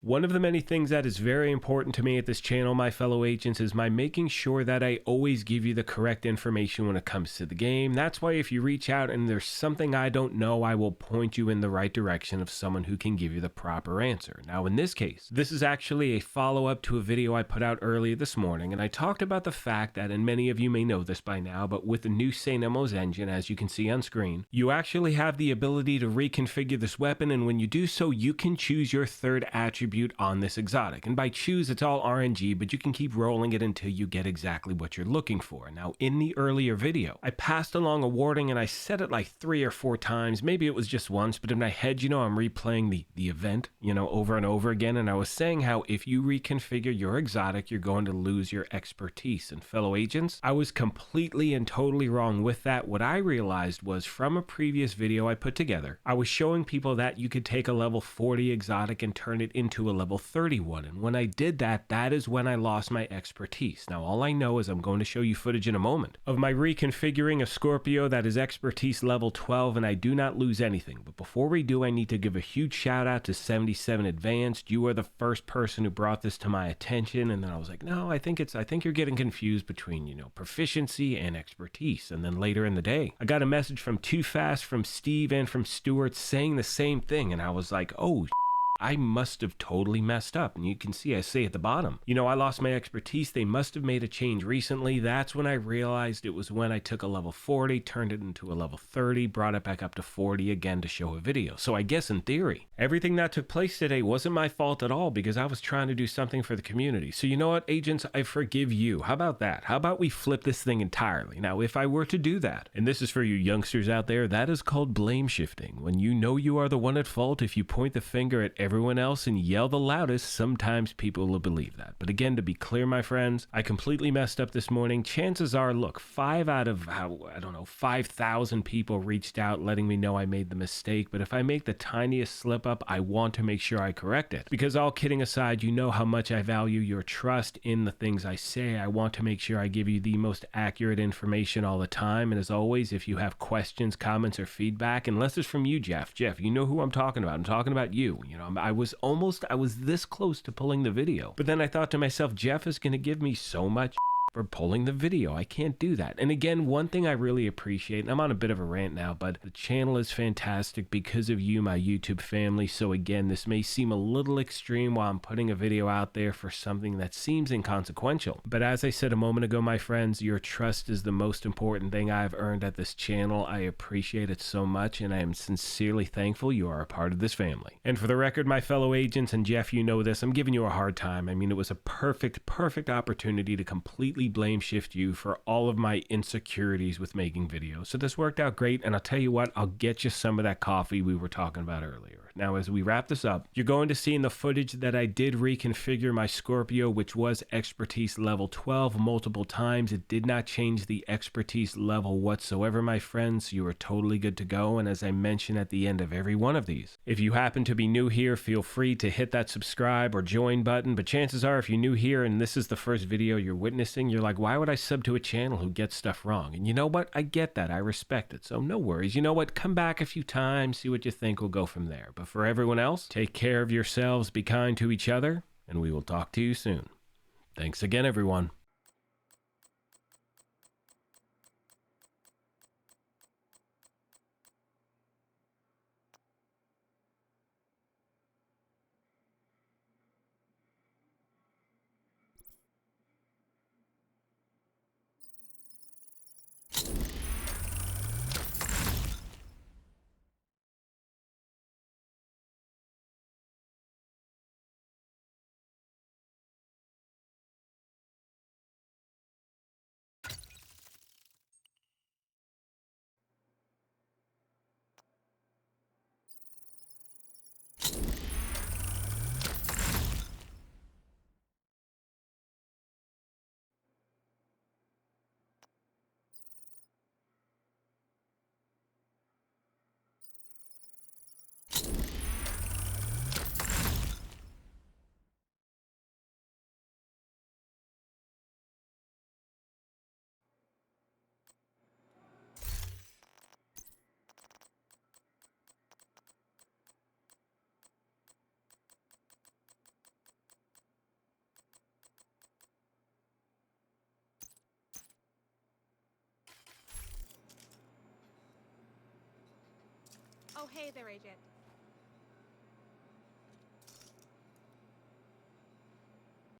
One of the many things that is very important to me at this channel, my fellow agents, is my making sure that I always give you the correct information when it comes to the game. That's why if you reach out and there's something I don't know, I will point you in the right direction of someone who can give you the proper answer. Now, in this case, this is actually a follow-up to a video I put out earlier this morning, and I talked about the fact that, and many of you may know this by now, but with the new St. Elmo's engine, as you can see on screen, you actually have the ability to reconfigure this weapon, and when you do so, you can choose your third attribute on this exotic. And by choose, it's all RNG, but you can keep rolling it until you get exactly what you're looking for. Now, in the earlier video, I passed along a warning and I said it like 3 or 4 times. Maybe it was just once, but in my head, I'm replaying the event, over and over again. And I was saying how if you reconfigure your exotic, you're going to lose your expertise. And fellow agents, I was completely and totally wrong with that. What I realized was from a previous video I put together, I was showing people that you could take a level 40 exotic and turn it into a level 31, and when I did that, that is when I lost my expertise. Now all I know is I'm going to show you footage in a moment of my reconfiguring a Scorpio that is expertise level 12, and I do not lose anything. But before we do, I need to give a huge shout out to 77 Advanced. You are the first person who brought this to my attention, and then I was like, no, I think you're getting confused between proficiency and expertise. And then later in the day, I got a message from Too Fast, from Steve, and from Stuart saying the same thing, and I was like, oh, I must have totally messed up. And you can see I say at the bottom, I lost my expertise. They must have made a change recently. That's when I realized it was when I took a level 40, turned it into a level 30, brought it back up to 40 again to show a video. So I guess in theory, everything that took place today wasn't my fault at all because I was trying to do something for the community. So you know what, agents, I forgive you. How about that? How about we flip this thing entirely? Now, if I were to do that, and this is for you youngsters out there, that is called blame shifting. When you know you are the one at fault, if you point the finger at everyone else and yell the loudest, sometimes people will believe that. But again, to be clear, my friends, I completely messed up this morning. Chances are, look, 5 out of, 5,000 people reached out letting me know I made the mistake. But if I make the tiniest slip up, I want to make sure I correct it. Because all kidding aside, you know how much I value your trust in the things I say. I want to make sure I give you the most accurate information all the time. And as always, if you have questions, comments, or feedback, unless it's from you, Jeff, you know who I'm talking about. I'm talking about you. I was this close to pulling the video. But then I thought to myself, Jeff is going to give me so much for pulling the video. I can't do that. And again, one thing I really appreciate, and I'm on a bit of a rant now, but the channel is fantastic because of you, my YouTube family. So again, this may seem a little extreme while I'm putting a video out there for something that seems inconsequential. But as I said a moment ago, my friends, your trust is the most important thing I've earned at this channel. I appreciate it so much, and I am sincerely thankful you are a part of this family. And for the record, my fellow agents, and Jeff, you know this, I'm giving you a hard time. I mean, it was a perfect opportunity to completely blame shift you for all of my insecurities with making videos. So this worked out great, and I'll tell you what, I'll get you some of that coffee we were talking about earlier. Now, as we wrap this up, you're going to see in the footage that I did reconfigure my Scorpio, which was expertise level 12 multiple times. It did not change the expertise level whatsoever, my friends. You are totally good to go. And as I mentioned at the end of every one of these, if you happen to be new here, feel free to hit that subscribe or join button. But chances are, if you're new here and this is the first video you're witnessing, you're like, why would I sub to a channel who gets stuff wrong? And you know what? I get that. I respect it. So no worries. You know what? Come back a few times, see what you think. We'll go from there. But for everyone else, take care of yourselves, be kind to each other, and we will talk to you soon. Thanks again, everyone. Oh, hey there, Agent.